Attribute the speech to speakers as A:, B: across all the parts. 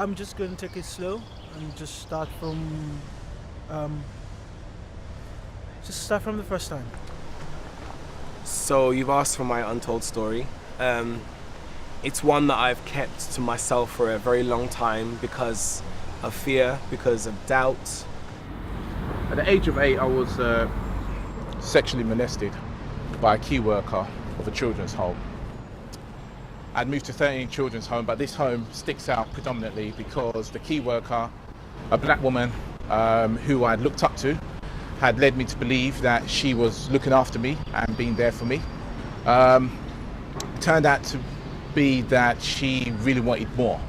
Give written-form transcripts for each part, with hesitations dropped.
A: I'm just going to take it slow and um, just start from the first time.
B: So you've asked for my untold story. It's one that I've kept to myself for a very long time because of fear, because of doubt.
C: At the age of 8, I was sexually molested by a key worker of a children's home. I'd moved to 13 children's home, but this home sticks out predominantly because the key worker, a black woman who I'd looked up to, had led me to believe that she was looking after me and being there for me. Turned out to be that she really wanted more,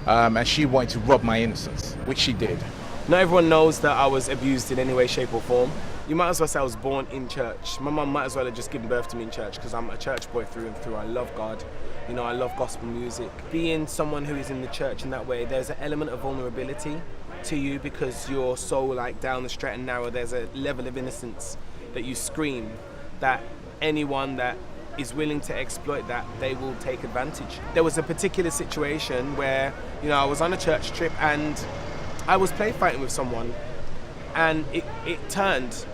C: and she wanted to rob my innocence, which she did.
B: Not everyone knows that I was abused in any way, shape or form. You might as well say I was born in church. My mum might as well have just given birth to me in church because I'm a church boy through and through. I love God. You know, I love gospel music. Being someone who is in the church in that way, there's an element of vulnerability to you because you're so like down the straight and narrow. There's a level of innocence that you scream that anyone that is willing to exploit that, they will take advantage. There was a particular situation where, you know, I was on a church trip and I was play fighting with someone and it turned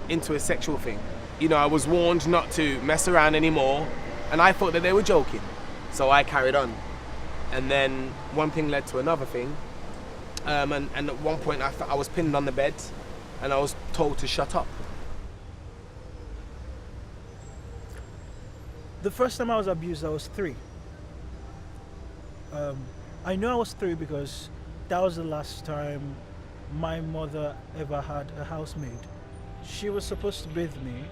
B: into a sexual thing. You know, I was warned not to mess around anymore and I thought that they were joking. So I carried on. And then one thing led to another thing. And at one point I was pinned on the bed and I was told to shut up.
A: The first time I was abused, I was 3. I know I was 3 because that was the last time my mother ever had a housemaid. She was supposed to bathe me,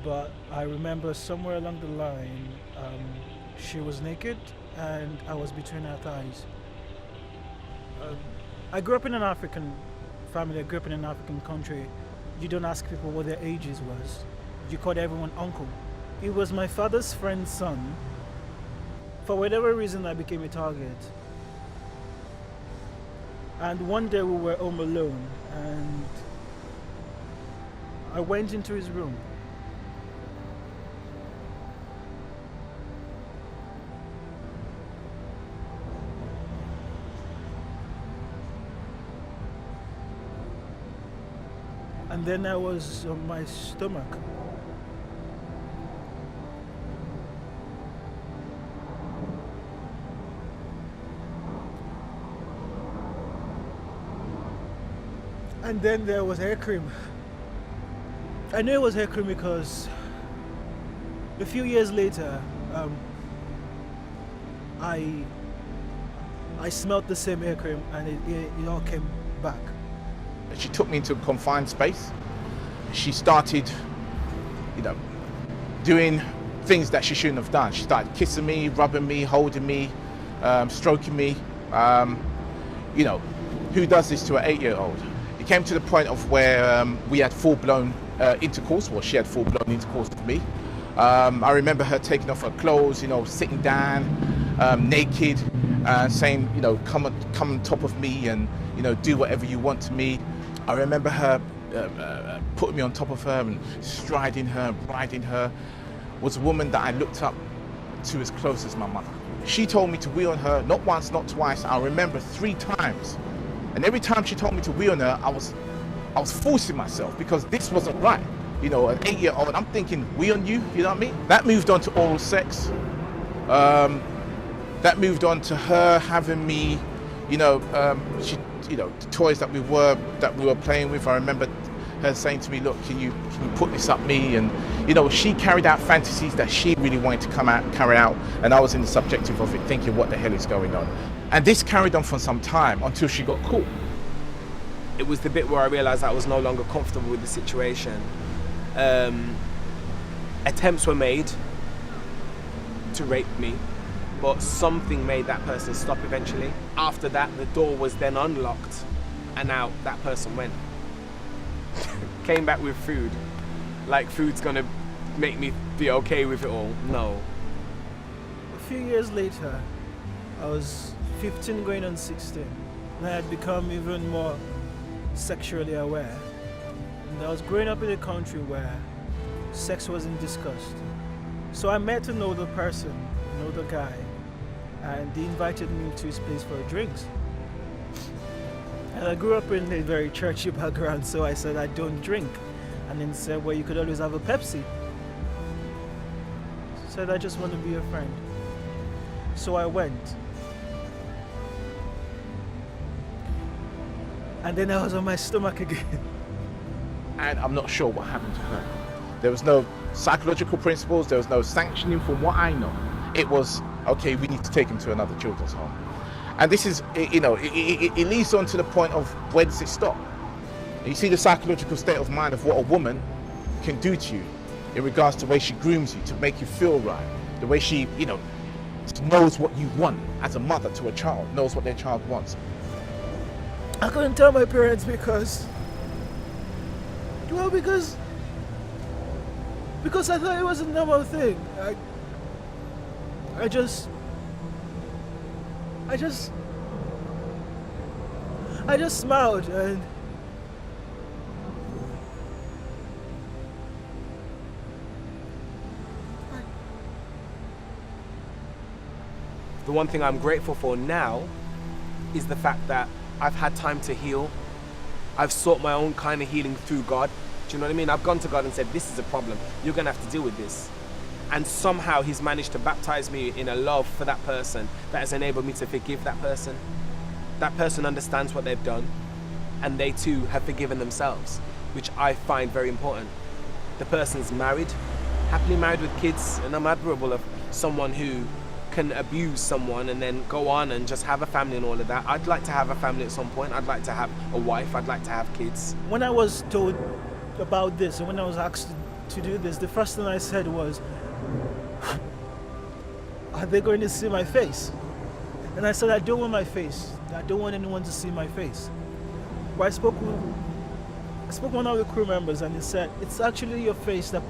A: but I remember somewhere along the line, she was naked and I was between her thighs. I grew up in an African family, I grew up in an African country. You don't ask people what their ages was. You called everyone uncle. It was my father's friend's son. For whatever reason, I became a target. And one day we were home alone and I went into his room. And then I was on my stomach. And then there was hair cream. I knew it was hair cream because a few years later, I smelled the same hair cream and it all came back.
C: She took me into a confined space. She started, doing things that she shouldn't have done. She started kissing me, rubbing me, holding me, stroking me. Who does this to an 8-year-old? It came to the point of where we had full-blown intercourse, well, she had full-blown intercourse with me. I remember her taking off her clothes, sitting down, naked, saying, come on top of me and, do whatever you want to me. I remember her putting me on top of her and striding her and riding her. Was a woman that I looked up to as close as my mother. She told me to wheel on her, not once, not twice. I remember 3 times. And every time she told me to wheel on her, I was forcing myself because this wasn't right. An 8-year-old, I'm thinking, wheel on you, you know what I mean? That moved on to oral sex. That moved on to her having me, the toys that we were playing with. I remember her saying to me, look, can you put this up me? And, she carried out fantasies that she really wanted to carry out. And I was in the subjective of it thinking, what the hell is going on? And this carried on for some time until she got caught.
B: It was the bit where I realised I was no longer comfortable with the situation. Attempts were made to rape me, but something made that person stop eventually. After that, the door was then unlocked, and out that person went. Came back with food. Like food's gonna make me be okay with it all. No.
A: A few years later, I was 15 going on 16, and I had become even more sexually aware. And I was growing up in a country where sex wasn't discussed. So I met another person, another guy, and he invited me to his place for drinks. And I grew up in a very churchy background, so I said I don't drink. And then he said, well, you could always have a Pepsi. I said, I just want to be a friend. So I went. And then I was on my stomach again.
C: And I'm not sure what happened to her. There was no psychological principles, there was no sanctioning from what I know. It was, okay, we need to take him to another children's home. And this is, it leads on to the point of where does it stop? You see the psychological state of mind of what a woman can do to you in regards to the way she grooms you to make you feel right. The way she, knows what you want as a mother to a child, knows what their child wants.
A: I couldn't tell my parents because I thought it was a normal thing. I just smiled and
B: The one thing I'm grateful for now is the fact that I've had time to heal. I've sought my own kind of healing through God. Do you know what I mean? I've gone to God and said, this is a problem. You're going to have to deal with this. And somehow he's managed to baptize me in a love for that person that has enabled me to forgive that person. That person understands what they've done, and they too have forgiven themselves, which I find very important. The person's married, happily married with kids, and I'm admirable of someone who can abuse someone and then go on and just have a family and all of that. I'd like to have a family at some point. I'd like to have a wife. I'd like to have kids.
A: When I was told about this and when I was asked to do this, the first thing I said was, are they going to see my face? And I said, I don't want my face. I don't want anyone to see my face. But I spoke with one of the crew members and he said, it's actually your face that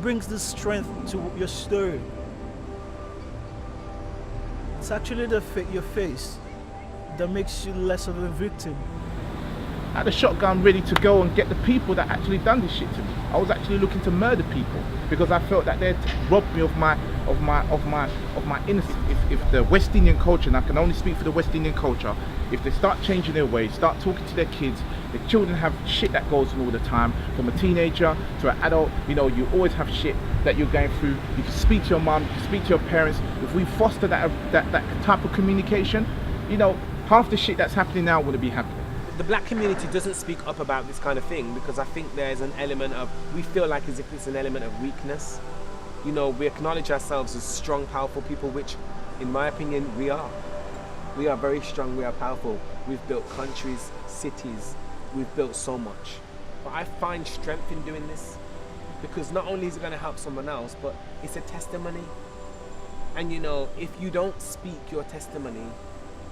A: brings the strength to your story. It's actually your face that makes you less of a victim.
C: I had a shotgun ready to go and get the people that actually done this shit to me. I was actually looking to murder people because I felt that they'd robbed me of my innocence. If the West Indian culture, and I can only speak for the West Indian culture, if they start changing their ways, start talking to their kids, the children have shit that goes on all the time. From a teenager to an adult, you always have shit that you're going through. You can speak to your mom, you can speak to your parents. If we foster that type of communication, half the shit that's happening now wouldn't be happening.
B: The black community doesn't speak up about this kind of thing because I think there's an element of, we feel like as if it's an element of weakness. We acknowledge ourselves as strong, powerful people, which in my opinion, we are. We are very strong, we are powerful. We've built countries, cities, we've built so much. But I find strength in doing this because not only is it going to help someone else, but it's a testimony. And if you don't speak your testimony,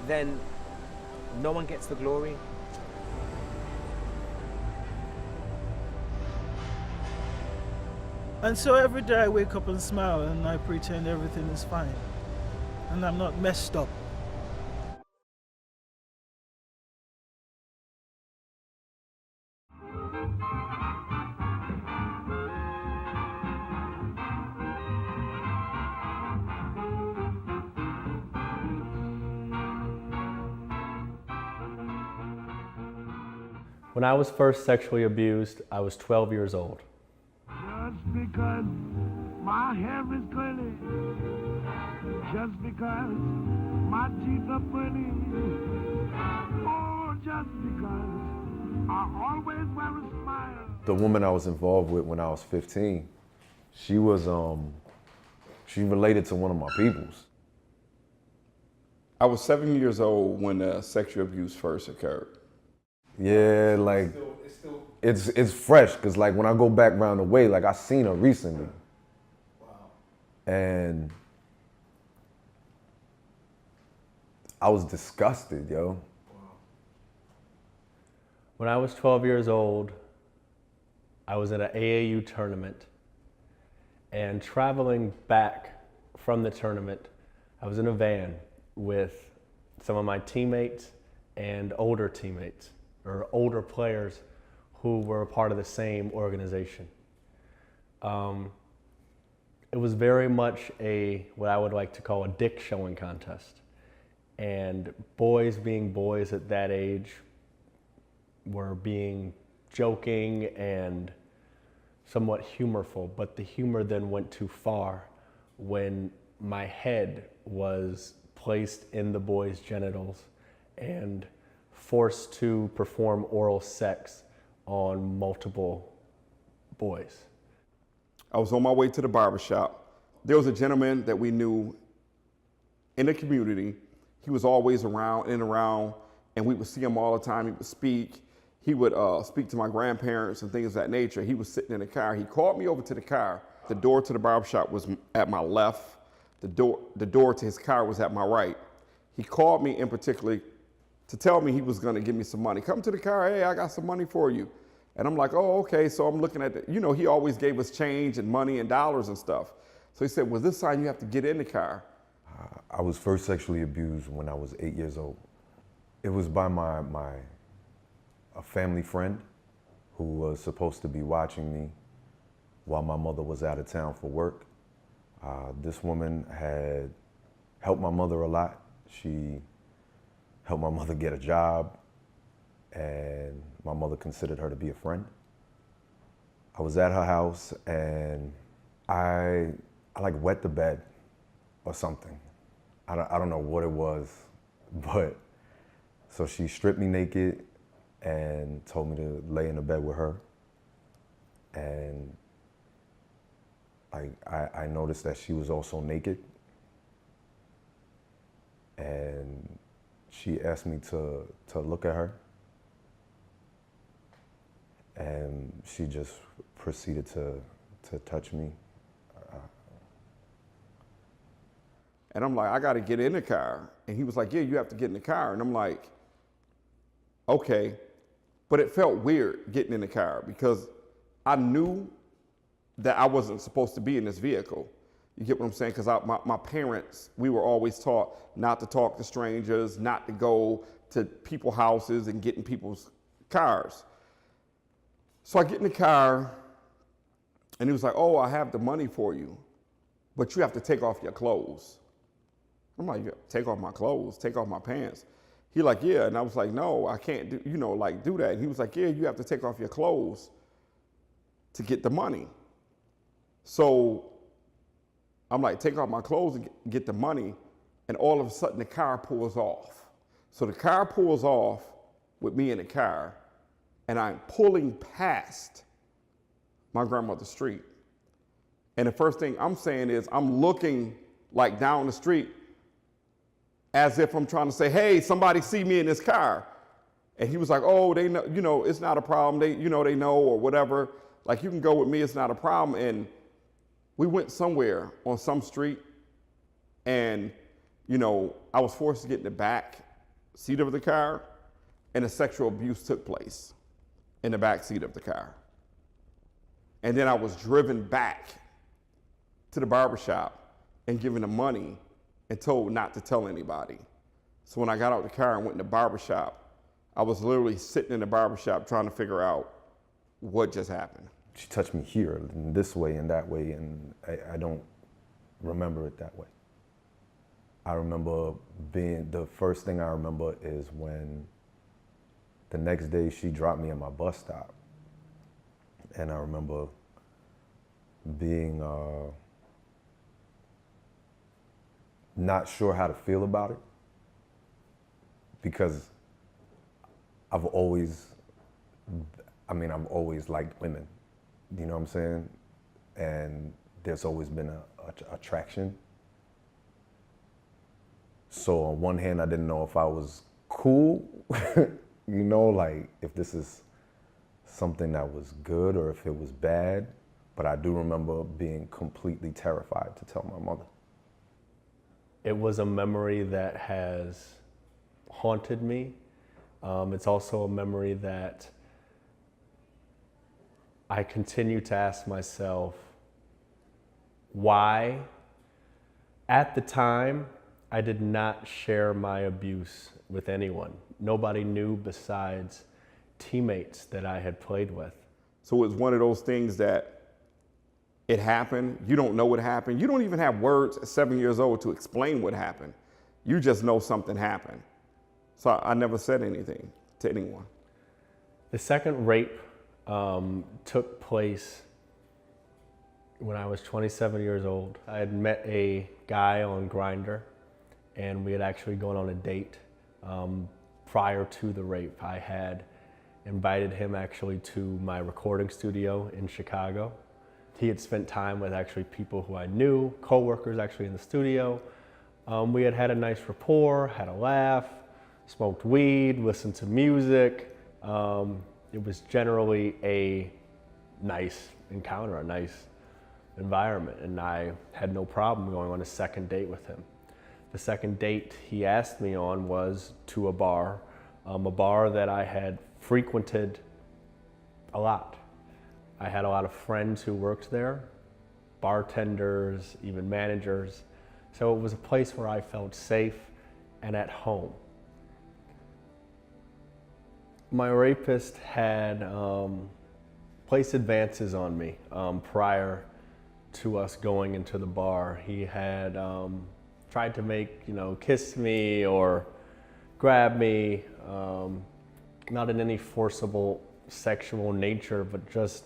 B: then no one gets the glory.
A: And so every day I wake up and smile and I pretend everything is fine. And I'm not messed up.
D: When I was first sexually abused, I was 12 years old.
E: Just because my hair is curly, just because my teeth are pretty, or just because I always wear a smile.
F: The woman I was involved with when I was 15, she related to one of my peoples.
G: I was 7 years old when sexual abuse first occurred.
F: Yeah, like it's fresh because like when I go back round the way, like I seen her recently. Wow. And I was disgusted, yo. Wow.
D: When I was 12 years old, I was at an AAU tournament, and traveling back from the tournament, I was in a van with some of my teammates and older teammates, or older players who were a part of the same organization. it was very much what I would like to call a dick showing contest. And boys being boys at that age were being joking and somewhat humorful, but the humor then went too far when my head was placed in the boys' genitals and forced to perform oral sex on multiple boys.
G: I was on my way to the barbershop. There was a gentleman that we knew in the community. He was always around, and we would see him all the time. He would speak. He would speak to my grandparents and things of that nature. He was sitting in the car. He called me over to the car. The door to the barbershop was at my left. The door to his car was at my right. He called me in particular to tell me he was going to give me some money. Come to the car. Hey, I got some money for you. And I'm like, oh, okay. So I'm looking at he always gave us change and money and dollars and stuff. So he said, well, this time you have to get in the car.
F: I was first sexually abused when I was 8 years old. It was by a family friend who was supposed to be watching me while my mother was out of town for work. This woman had helped my mother a lot. She helped my mother get a job, and my mother considered her to be a friend. I was at her house, and I like wet the bed or something. I don't know what it was, but so she stripped me naked and told me to lay in the bed with her. And I noticed that she was also naked. And she asked me to look at her. And she just proceeded to touch me.
G: And I'm like, I got to get in the car. And he was like, yeah, you have to get in the car. And I'm like, okay. But it felt weird getting in the car because I knew that I wasn't supposed to be in this vehicle. You get what I'm saying? Because my parents, we were always taught not to talk to strangers, not to go to people's houses and get in people's cars. So I get in the car, and he was like, oh, I have the money for you, but you have to take off your clothes. I'm like, take off my clothes, take off my pants. He like, yeah, and I was like, no, I can't do that. And he was like, yeah, you have to take off your clothes to get the money. So I'm like, take off my clothes and get the money, and all of a sudden the car pulls off. So the car pulls off with me in the car, and I'm pulling past my grandmother's street. And the first thing I'm saying is I'm looking like down the street as if I'm trying to say, hey, somebody see me in this car. And he was like, oh, they know, it's not a problem. They know or whatever. Like, you can go with me, it's not a problem. And we went somewhere on some street, and, I was forced to get in the back seat of the car, and a sexual abuse took place in the back seat of the car. And then I was driven back to the barbershop and given the money and told not to tell anybody. So when I got out of the car and went in the barbershop, I was literally sitting in the barbershop trying to figure out what just happened.
F: She touched me here, in this way and that way, and I don't remember it that way. I remember the first thing I remember is when the next day she dropped me at my bus stop. And I remember being not sure how to feel about it, because I've always liked women, you know what I'm saying? And there's always been a attraction. So on one hand, I didn't know if I was cool, like if this is something that was good or if it was bad. But I do remember being completely terrified to tell my mother.
D: It was a memory that has haunted me. It's also a memory that I continue to ask myself, why? At the time, I did not share my abuse with anyone. Nobody knew besides teammates that I had played with.
G: So it was one of those things that it happened. You don't know what happened. You don't even have words at 7 years old to explain what happened. You just know something happened. So I never said anything to anyone.
D: The second rape took place when I was 27 years old. I had met a guy on Grindr, and we had actually gone on a date prior to the rape. I had invited him actually to my recording studio in Chicago. He had spent time with actually people who I knew, co-workers actually in the studio. We had had a nice rapport, had a laugh, smoked weed, listened to music. It was generally a nice encounter, a nice environment, and I had no problem going on a second date with him. The second date he asked me on was to a bar that I had frequented a lot. I had a lot of friends who worked there, bartenders, even managers. So it was a place where I felt safe and at home. My rapist had placed advances on me prior to us going into the bar. He had tried to make, kiss me or grab me, not in any forcible sexual nature, but just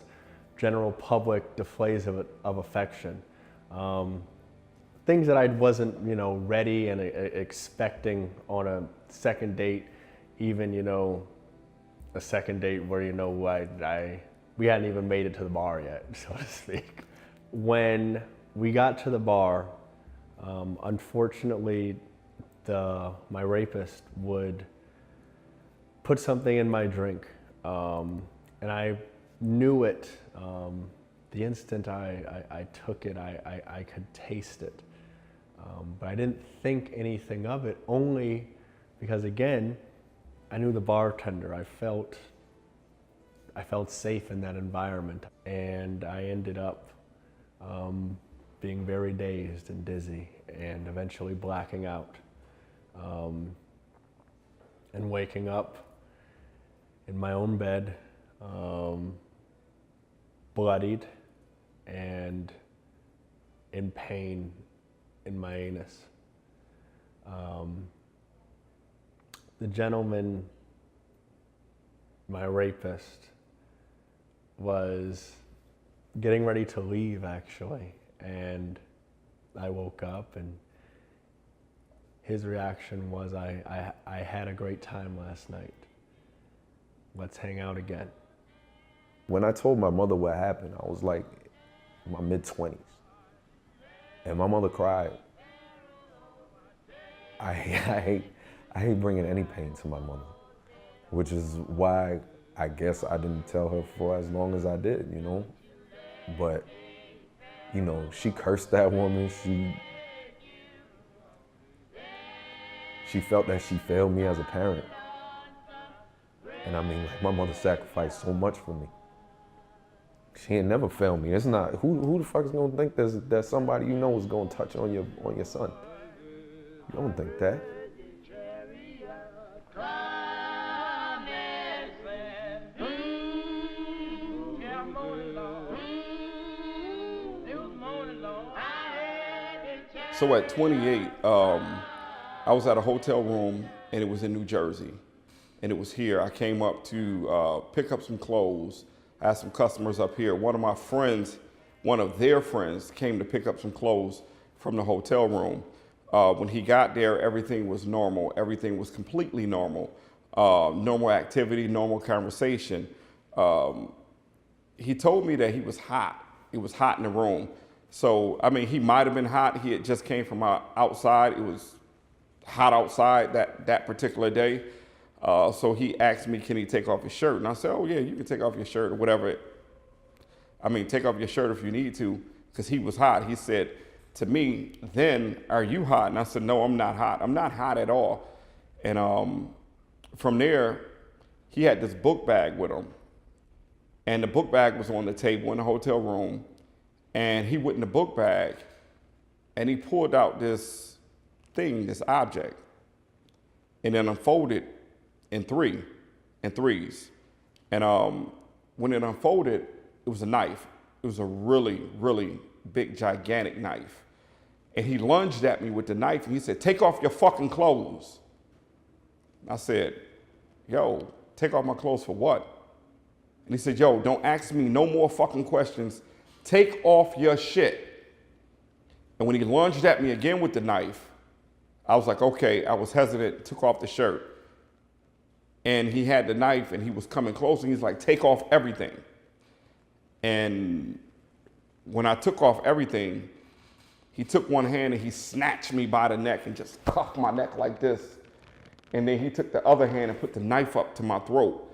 D: general public displays of affection. Things that I wasn't, ready and expecting on a second date, even, a second date where, we hadn't even made it to the bar yet, so to speak. When we got to the bar, unfortunately, my rapist would put something in my drink, and I knew it. The instant I took it, I could taste it. But I didn't think anything of it, only because, again, I knew the bartender. I felt safe in that environment, and I ended up being very dazed and dizzy, and eventually blacking out, and waking up in my own bed, bloodied and in pain in my anus. The gentleman, my rapist, was getting ready to leave, actually, and I woke up, and his reaction was, I had a great time last night. Let's hang out again.
F: When I told my mother what happened, I was like in my mid-20s. And my mother cried. I hate bringing any pain to my mother, which is why I guess I didn't tell her for as long as I did, But, she cursed that woman. She felt that she failed me as a parent. And I mean, my mother sacrificed so much for me. She ain't never failed me. It's not, who the fuck is gonna think that somebody is gonna touch on your son? You don't think that.
G: So at 28, I was at a hotel room, and it was in New Jersey. And it was here. I came up to pick up some clothes. I had some customers up here. One of their friends came to pick up some clothes from the hotel room. When he got there, everything was normal. Everything was completely normal. Normal activity, normal conversation. He told me that he was hot. It was hot in the room. So, I mean, he might have been hot. He had just came from outside. It was hot outside that particular day. So he asked me, can he take off his shirt? And I said, oh yeah, you can take off your shirt or whatever. Take off your shirt if you need to, because he was hot. He said to me, then, are you hot? And I said, no, I'm not hot. I'm not hot at all. And from there, he had this book bag with him. And the book bag was on the table in the hotel room. And he went in the book bag and he pulled out this thing, this object, and then unfolded in threes. And when it unfolded, it was a knife. It was a really, really big, gigantic knife. And he lunged at me with the knife and he said, take off your fucking clothes. I said, yo, take off my clothes for what? And he said, yo, don't ask me no more fucking questions. Take off your shit. And when he lunged at me again with the knife, I was like, okay, I was hesitant, took off the shirt. And he had the knife and he was coming close and he's like, take off everything. And when I took off everything, he took one hand and he snatched me by the neck and just cuffed my neck like this. And then he took the other hand and put the knife up to my throat.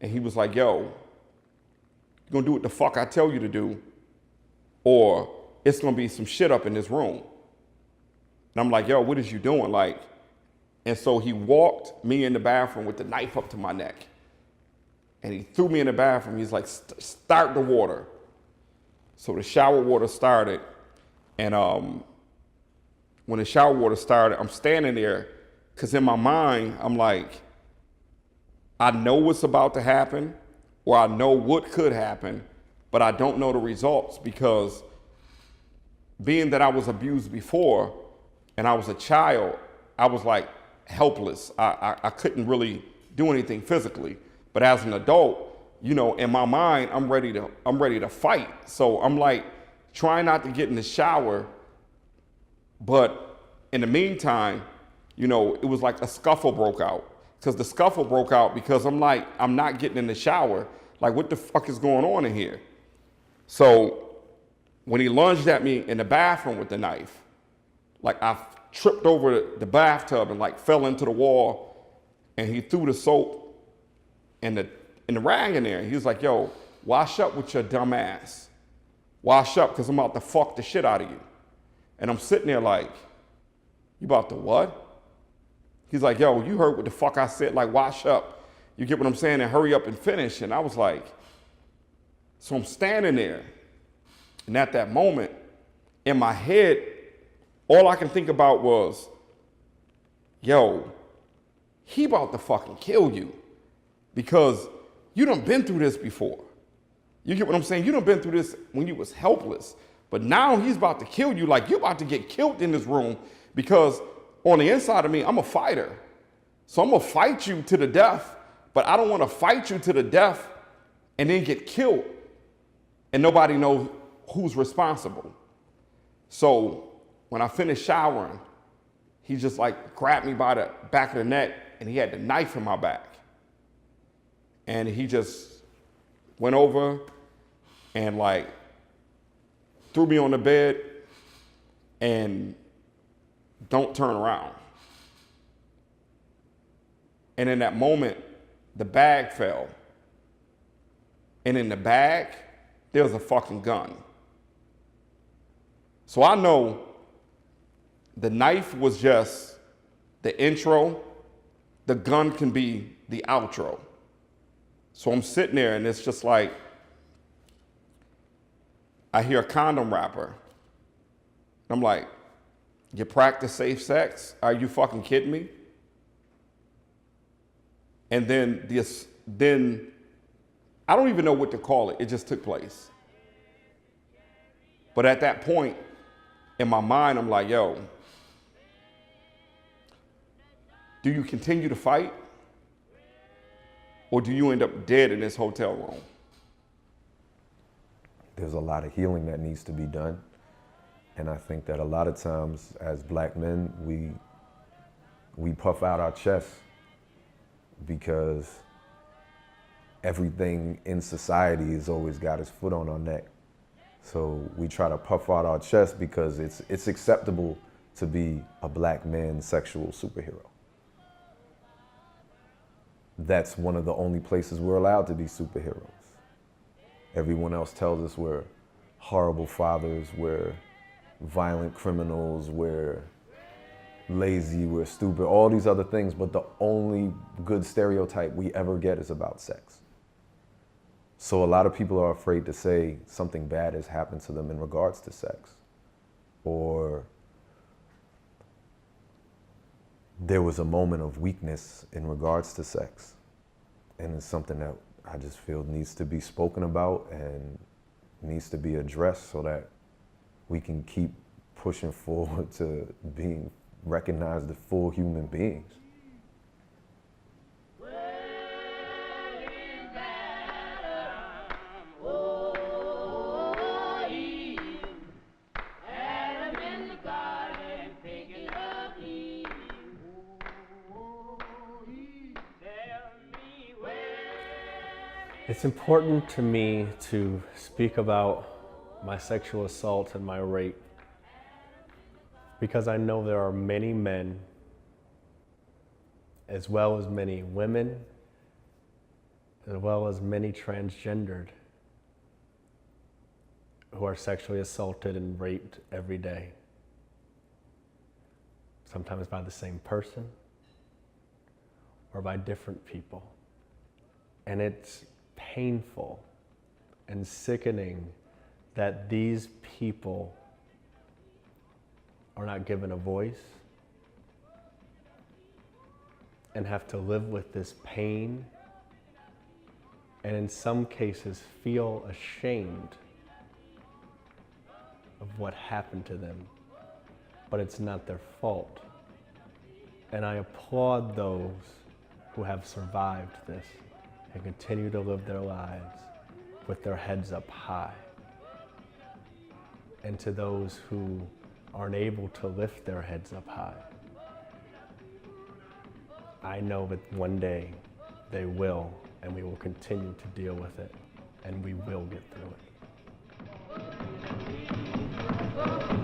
G: And he was like, yo, you're gonna do what the fuck I tell you to do, or it's gonna be some shit up in this room. And I'm like, yo, what is you doing? Like, and so he walked me in the bathroom with the knife up to my neck. And he threw me in the bathroom. He's like, start the water. So the shower water started. And when the shower water started, I'm standing there because in my mind, I'm like, I know what's about to happen, or I know what could happen, but I don't know the results because being that I was abused before and I was a child, I was like helpless. I couldn't really do anything physically. But as an adult, you know, in my mind, I'm ready to fight. So I'm like trying not to get in the shower. But in the meantime, you know, it was like a scuffle broke out. Because the scuffle broke out because I'm like, I'm not getting in the shower. Like, what the fuck is going on in here? So when he lunged at me in the bathroom with the knife, like I tripped over the bathtub and like fell into the wall, and he threw the soap and the rag in there. He was like, yo, wash up with your dumb ass. Wash up, because I'm about to fuck the shit out of you. And I'm sitting there like, you about to what? He's like, yo, you heard what the fuck I said, like wash up. You get what I'm saying? And hurry up and finish. And I was like, so I'm standing there. And at that moment, in my head, all I can think about was, yo, he about to fucking kill you. Because you done been through this before. You get what I'm saying? You done been through this when you was helpless. But now he's about to kill you. Like, you're about to get killed in this room because on the inside of me, I'm a fighter. So I'm gonna fight you to the death, but I don't wanna fight you to the death and then get killed and nobody knows who's responsible. So when I finished showering, he just like grabbed me by the back of the neck and he had the knife in my back. And he just went over and like threw me on the bed and don't turn around. And in that moment, the bag fell. And in the bag, there was a fucking gun. So I know the knife was just the intro. The gun can be the outro. So I'm sitting there and it's just like, I hear a condom wrapper. I'm like, you practice safe sex? Are you fucking kidding me? And then I don't even know what to call it. It just took place. But at that point, in my mind, I'm like, yo, do you continue to fight? Or do you end up dead in this hotel room?
F: There's a lot of healing that needs to be done. And I think that a lot of times as black men, we puff out our chests because everything in society has always got its foot on our neck. So we try to puff out our chest because it's acceptable to be a black man sexual superhero. That's one of the only places we're allowed to be superheroes. Everyone else tells us we're horrible fathers, we're violent criminals, we're lazy, we're stupid, all these other things, but the only good stereotype we ever get is about sex. So a lot of people are afraid to say something bad has happened to them in regards to sex, or there was a moment of weakness in regards to sex. And it's something that I just feel needs to be spoken about and needs to be addressed so that we can keep pushing forward to being recognized as full human beings.
D: It's important to me to speak about my sexual assault and my rape because I know there are many men, as well as many women, as well as many transgendered, who are sexually assaulted and raped every day. Sometimes by the same person or by different people. And it's painful and sickening that these people are not given a voice and have to live with this pain, and in some cases feel ashamed of what happened to them, but it's not their fault. And I applaud those who have survived this and continue to live their lives with their heads up high. And to those who aren't able to lift their heads up high, I know that one day they will, and we will continue to deal with it, and we will get through it.